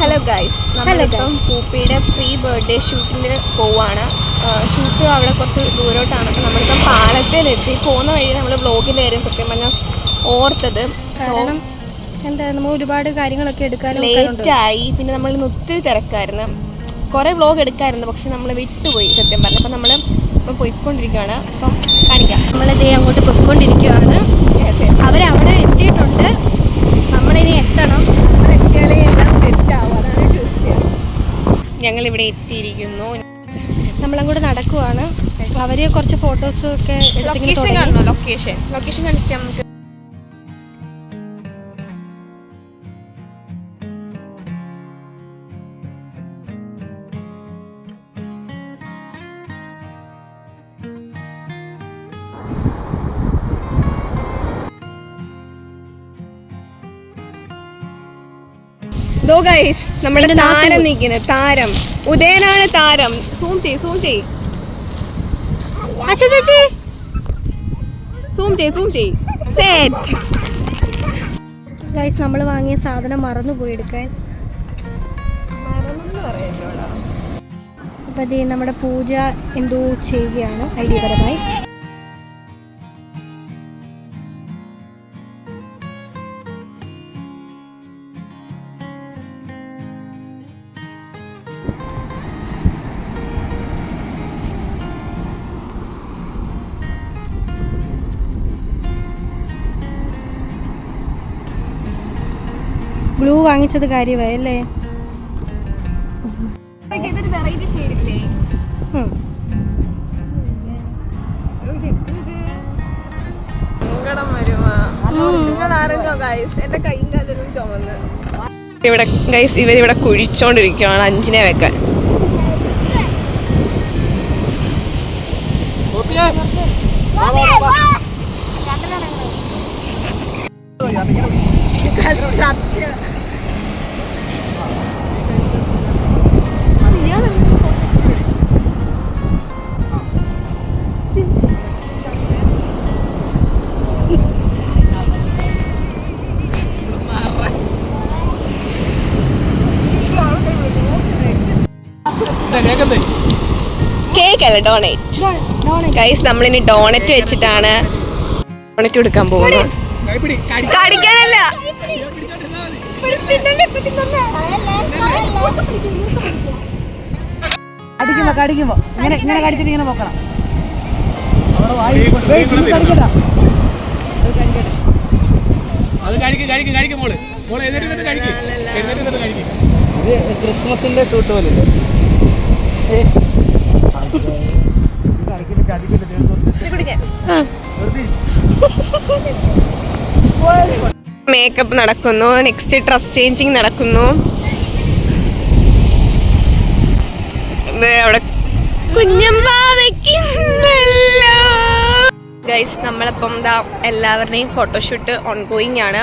Hello guys, നമ്മളിപ്പം പൂപ്പിയുടെ pre birthday ഷൂട്ടിന് പോവാണ്. ഷൂട്ട് അവിടെ കുറച്ച് ദൂരോട്ടാണ്. അപ്പം നമ്മളിപ്പം പാലത്തിലെത്തി. പോകുന്ന വഴി നമ്മൾ വ്ളോഗിൻ്റെ കാര്യം സത്യം പറഞ്ഞാൽ ഓർത്തത്. കാരണം എന്താ, നമ്മൾ ഒരുപാട് കാര്യങ്ങളൊക്കെ എടുക്കാൻ ലേറ്റായി. പിന്നെ നമ്മൾ ഒത്തിരി തിരക്കായിരുന്നു. കുറേ വ്ളോഗ് എടുക്കാമായിരുന്നു, പക്ഷെ നമ്മൾ വിട്ടുപോയി സത്യം പറഞ്ഞു. അപ്പം നമ്മൾ ഇപ്പം പോയിക്കൊണ്ടിരിക്കുകയാണ്. അപ്പം കാണിക്കാം. നമ്മളിതേ അങ്ങോട്ട് പോയിക്കൊണ്ടിരിക്കുകയാണ്. അവരവിടെ എത്തിയിട്ടുണ്ട്, നമ്മളിനി എത്തണം. എത്തിയാലേ എല്ലാം സെറ്റ് ആവും. അതാണ് ട്വിസ്റ്റ്. ഞങ്ങളിവിടെ എത്തിയിരിക്കുന്നു. നമ്മളങ്ങോട്ട് നടക്കുവാണ്. അവർ കുറച്ച് ഫോട്ടോസും ഒക്കെ ലൊക്കേഷൻ കാണണോ? ലൊക്കേഷൻ കാണിക്കാം നമുക്ക്. ദോ ഗൈസ്, നമ്മുടെ താരം നിൽക്കുന്നത്. താരം ഉദയനാണ് താരം. സൂം ചെയ് സെറ്റ്. ഗൈസ്, നമ്മൾ വാങ്ങിയ സാധനം മറന്നുപോയി എടുക്കാൻ. അപ്പം അത് നമ്മുടെ പൂജ എന്തോ ചെയ്യുകയാണ് ഐഡിയപരമായി. ഗ്ലൂ വാങ്ങിച്ചത് കാര്യമായി അല്ലേ? ഇതൊരു വെറൈറ്റി ഷെയ്ഡ് ഇല്ലേ? ഇവിടെ ഗൈസ്, ഇവരിവിടെ കുഴിച്ചോണ്ടിരിക്കുകയാണ് 5-നെ വെക്കാൻ. കേക്കല്ല, ഡോണേറ്റ്. ഗൈസ്, നമ്മളിനി ഡോണറ്റ് വെച്ചിട്ടാണ് ഡോണറ്റ് കൊടുക്കാൻ പോകുന്നത്. കടിക്കാനല്ല, കടിക്കുമ്പോ ഇങ്ങനെ കടിച്ചിട്ട് ഇങ്ങനെ നോക്കണം. ക്രിസ്മസിന്റെ ഷൂട്ട് പോലെ മേക്കപ്പ് നടക്കുന്നു. നെക്സ്റ്റ് ഡ്രസ് ചേഞ്ചിങ് നടക്കുന്നു. അവിടെ കുഞ്ഞമ്മ വെക്കുന്നല്ലോ. ഗൈസ്, നമ്മളിപ്പം എന്താ എല്ലാവരുടെയും ഫോട്ടോഷൂട്ട് ഓൺ ഗോയിങ് ആണ്.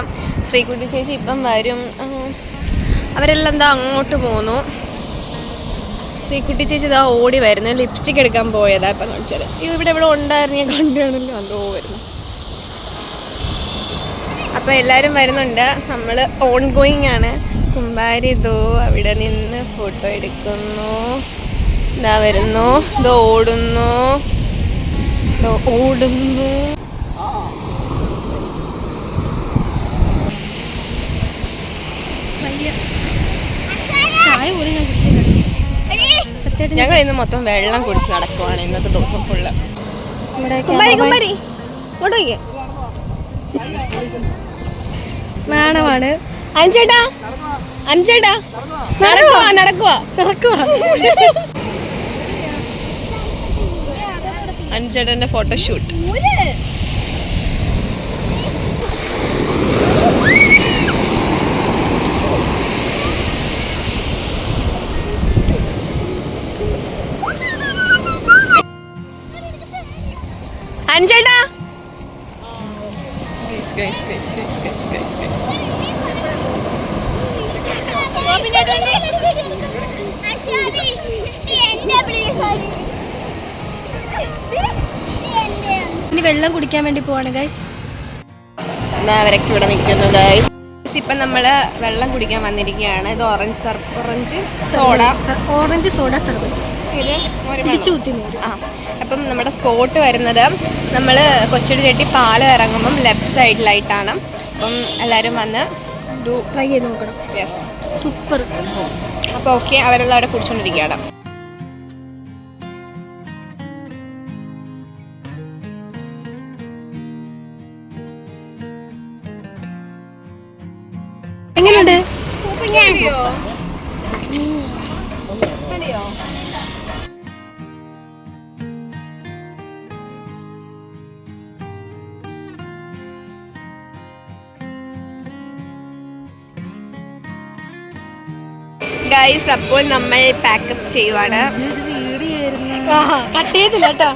ശ്രീകുട്ടി ചേച്ചി ഇപ്പം വരും. അവരെല്ലാം എന്താ അങ്ങോട്ട് പോന്നു. ശ്രീകുട്ടി ചേച്ചി ഇതാ ഓടി വരുന്നു. ലിപ്സ്റ്റിക് എടുക്കാൻ പോയതാ ഇപ്പം കാണിച്ചത്. ഇവിടെ ഉണ്ടായിരുന്നു, ഞാൻ കണ്ടുകാണല്ലോ. അതോ വരുന്നു. അപ്പോൾ എല്ലാവരും വരുന്നുണ്ട്. നമ്മൾ ഓൺ ഗോയിങ് ആണ്. കുമ്പാരി ഇതോ അവിടെ നിന്ന് ഫോട്ടോ എടുക്കുന്നു. ഇതാ വരുന്നു, ഇതോ ഓടുന്നു. ഞങ്ങൾ ഇന്ന് മൊത്തം വെള്ളം കുടിച്ച് നടക്കുവാണ് ഇന്നത്തെ ദിവസം ഫുള്ള്. നാണമാണ്. അഞ്ചേട്ടാ നടക്കുവാ. അഞ്ചേട്ടന്റെ ഫോട്ടോഷൂട്ട്. അഞ്ചേട്ടാ ഇനി വെള്ളം കുടിക്കാൻ വേണ്ടി പോവാണ് ഗൈസ്. അവരൊക്കെ ഇവിടെ നിൽക്കുന്നു ഗൈസ്. ഇപ്പം നമ്മൾ വെള്ളം കുടിക്കാൻ വന്നിരിക്കുകയാണ്. ഇത് ഓറഞ്ച് സോഡ സർബത്ത് ഇത് ഇടിച്ചു കുത്തി മോര്. ആ അപ്പം നമ്മുടെ സ്പോട്ട് വരുന്നത് നമ്മൾ കൊച്ചടി ചെട്ടി പാലം ഇറങ്ങുമ്പം ലെഫ്റ്റ് സൈഡിലായിട്ടാണ്. അപ്പം എല്ലാവരും വന്ന് ട്രൈ ചെയ്ത് നോക്കണം. Yes, super. അപ്പോൾ ഓക്കെ, അവരെല്ലാം അവിടെ കുടിച്ചുകൊണ്ടിരിക്കുകയാണ്. എങ്ങനെയുണ്ട്? ഗൈസ്, അപ്പോൾ നമ്മൾ പാക്കപ്പ് ചെയ്യുവാണ്. കട്ട് ചെയ്തില്ല കേട്ടോ.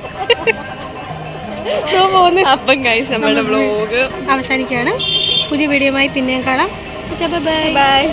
അപ്പം ഗൈസ്, നമ്മുടെ വ്ലോഗ് അവസാനിക്കുകയാണ്. പുതിയ വീഡിയോയുമായി പിന്നെയും കാണാം. ബൈ. ബൈ.